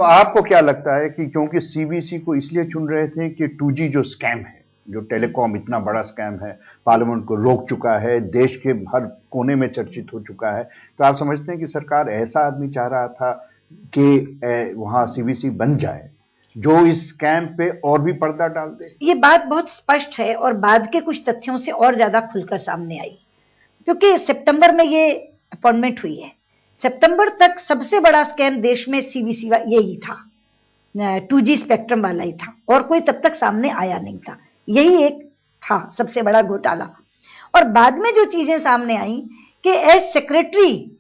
तो आपको क्या लगता है कि क्योंकि सीबीसी को इसलिए चुन रहे थे कि 2G जो स्कैम है, जो टेलीकॉम इतना बड़ा स्कैम है, पार्लियामेंट को रोक चुका है, देश के हर कोने में चर्चित हो चुका है, तो आप समझते हैं कि सरकार ऐसा आदमी चाह रहा था कि वहां सीबीसी बन जाए जो इस स्कैम पे और भी पर्दा डाल दे? ये बात बहुत स्पष्ट है और बाद के कुछ तथ्यों से और ज्यादा खुलकर सामने आई, क्योंकि सितंबर में ये अपॉइंटमेंट हुई है। सितंबर तक सबसे बड़ा स्कैम देश में सीबीसी यही था, 2G स्पेक्ट्रम वाला ही था, और कोई तब तक सामने आया नहीं था। यही एक था सबसे बड़ा घोटाला। और बाद में जो चीजें सामने आई कि एज सेक्रेटरी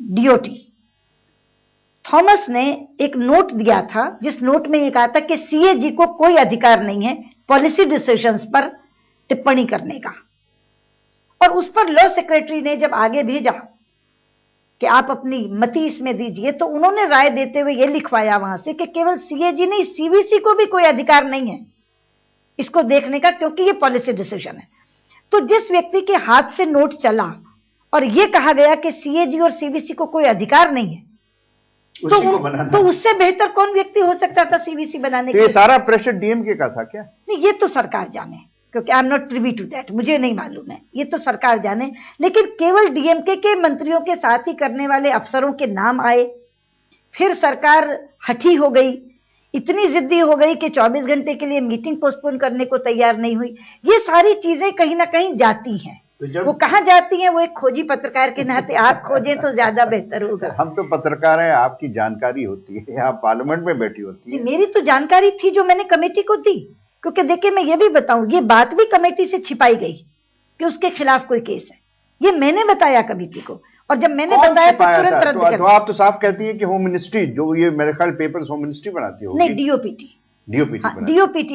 डीओटी थॉमस ने एक नोट दिया था, जिस नोट में ये कहा था कि सीएजी को कोई अधिकार नहीं है पॉलिसी डिसीजंस पर टिप्पणी करने का। और उस पर लॉ सेक्रेटरी ने जब आगे भेजा कि आप अपनी मति इसमें दीजिए, तो उन्होंने राय देते हुए यह लिखवाया वहां से कि केवल सीएजी नहीं, सीबीसी को भी कोई अधिकार नहीं है इसको देखने का, क्योंकि ये पॉलिसी डिसीजन है। तो जिस व्यक्ति के हाथ से नोट चला और यह कहा गया कि सीएजी और सीबीसी को कोई अधिकार नहीं है, तो उससे बेहतर कौन व्यक्ति हो सकता था सीबीसी बनाने के? ये सारा प्रेशर डीएमके का था क्या? नहीं, ये तो सरकार जाने, क्योंकि I am not privy to that, मुझे नहीं मालूम है, ये तो सरकार जाने। लेकिन केवल डीएमके के मंत्रियों के साथ ही करने वाले अफसरों के नाम आए, फिर सरकार हठी हो गई, इतनी जिद्दी हो गई कि 24 घंटे के लिए मीटिंग पोस्टपोन करने को तैयार नहीं हुई। ये सारी चीजें कहीं ना कहीं जाती हैं। तो वो कहाँ जाती हैं? वो एक खोजी पत्रकार के नाते आप खोजें तो ज्यादा बेहतर होगा। हम तो पत्रकार हैं, आपकी जानकारी होती है, आप पार्लियामेंट में बैठी होती है। मेरी तो जानकारी थी जो मैंने कमेटी को दी, क्योंकि देखिए मैं ये भी बताऊं, ये बात भी कमेटी से छिपाई गई कि उसके खिलाफ कोई केस है, ये मैंने बताया कमेटी को। और जब मैंने बताया तो तुरंत रद्द कर दिया। तो आप तो साफ कहती है कि होम मिनिस्ट्री, जो ये मेरे ख्याल पेपर्स होम मिनिस्ट्री बनाती है। नहीं, डीओपीटी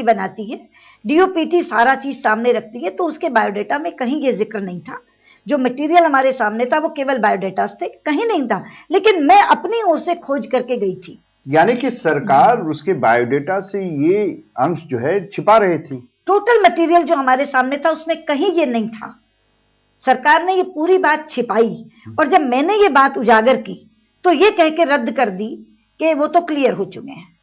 बनाती है। डीओपीटी सारा चीज सामने रखती है, तो उसके बायोडेटा में कहीं ये जिक्र नहीं था। जो मटेरियल हमारे सामने था वो केवल बायोडेटा थे, कहीं नहीं था। लेकिन मैं अपनी ओर से खोज करके गई थी। यानी कि सरकार उसके बायोडेटा से ये अंश जो है छिपा रही थी। टोटल मटेरियल जो हमारे सामने था उसमें कहीं ये नहीं था। सरकार ने ये पूरी बात छिपाई, और जब मैंने ये बात उजागर की तो ये कह के रद्द कर दी कि वो तो क्लियर हो चुके हैं।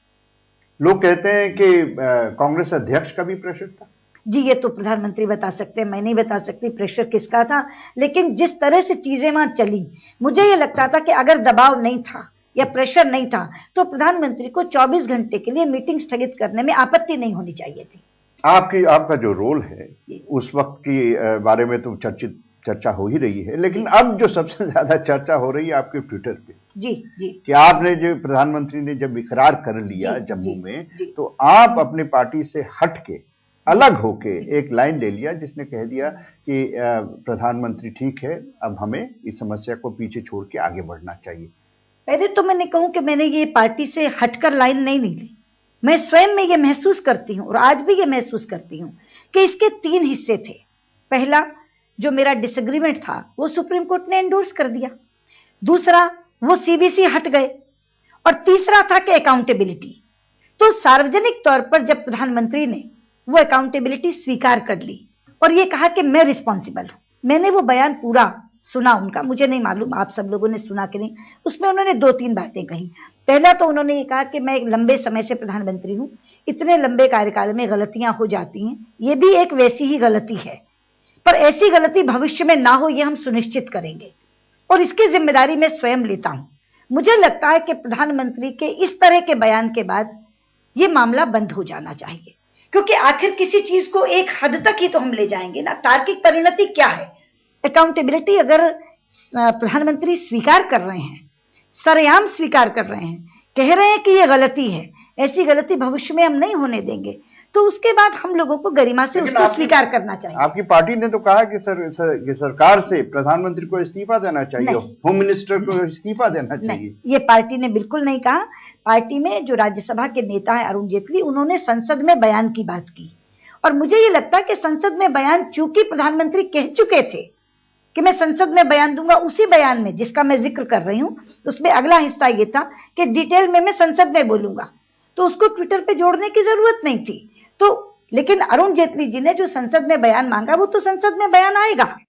लोग कहते हैं कि कांग्रेस अध्यक्ष का भी प्रेशर था। जी, ये तो प्रधानमंत्री बता सकते हैं, मैं नहीं बता सकती प्रेशर किसका था। लेकिन जिस तरह से चीजें वहां चली, मुझे ये लगता था कि अगर दबाव नहीं था या प्रेशर नहीं था तो प्रधानमंत्री को 24 घंटे के लिए मीटिंग स्थगित करने में आपत्ति नहीं होनी चाहिए थी। आपका जो रोल है उस वक्त की बारे में तो चर्चा हो ही रही है, लेकिन अब जो सबसे ज्यादा चर्चा हो रही है आपके ट्विटर पे, जी कि आपने जो प्रधानमंत्री ने जब इकरार कर लिया जम्मू में, तो आप अपनी पार्टी से हट के अलग होके एक लाइन ले लिया जिसने कह दिया कि प्रधानमंत्री ठीक है, अब हमें इस समस्या को पीछे छोड़ के आगे बढ़ना चाहिए। पहले तो मैंने कहूं कि मैंने ये पार्टी से हटकर लाइन नहीं ली। मैं स्वयं में ये महसूस करती हूं और आज भी ये महसूस करती हूं कि इसके 3 हिस्से थे। पहला, जो मेरा डिसएग्रीमेंट था वो सुप्रीम कोर्ट ने एंडोर्स कर दिया। दूसरा, वो सीबीसी हट गए। और तीसरा था कि अकाउंटेबिलिटी। तो सार्वजनिक तौर पर जब प्रधानमंत्री ने वो अकाउंटेबिलिटी स्वीकार कर ली और ये कहा कि मैं रिस्पॉन्सिबल हूं, मैंने वो बयान पूरा सुना उनका, मुझे नहीं मालूम आप सब लोगों ने सुना कि नहीं। उसमें उन्होंने 2-3 बातें कही। पहला तो उन्होंने ये कहा कि मैं एक लंबे समय से प्रधानमंत्री हूं, इतने लंबे कार्यकाल में गलतियां हो जाती हैं, ये भी एक वैसी ही गलती है, पर ऐसी गलती भविष्य में ना हो ये हम सुनिश्चित करेंगे और इसकी जिम्मेदारी मैं स्वयं लेता हूं। मुझे लगता है कि प्रधानमंत्री के इस तरह के बयान के बाद ये मामला बंद हो जाना चाहिए, क्योंकि आखिर किसी चीज को एक हद तक ही तो हम ले जाएंगे ना। तार्किक परिणति क्या है? अकाउंटेबिलिटी अगर प्रधानमंत्री स्वीकार कर रहे हैं, सरेआम स्वीकार कर रहे हैं, कह रहे हैं कि ये गलती है, ऐसी गलती भविष्य में हम नहीं होने देंगे, तो उसके बाद हम लोगों को गरिमा से उसको स्वीकार करना चाहिए। आपकी पार्टी ने तो कहा कि सरकार से प्रधानमंत्री को इस्तीफा देना चाहिए, होम मिनिस्टर को इस्तीफा देना चाहिए। ये पार्टी ने बिल्कुल नहीं कहा। पार्टी में जो राज्यसभा के नेता हैं अरुण जेटली, उन्होंने संसद में बयान की बात की, और मुझे ये लगता है कि संसद में बयान चूंकि प्रधानमंत्री कह चुके थे कि मैं संसद में बयान दूंगा, उसी बयान में जिसका मैं जिक्र कर रही हूं उसमें अगला हिस्सा ये था कि डिटेल में मैं संसद में बोलूंगा, तो उसको ट्विटर पे जोड़ने की जरूरत नहीं थी। तो लेकिन अरुण जेटली जी ने जो संसद में बयान मांगा वो तो संसद में बयान आएगा।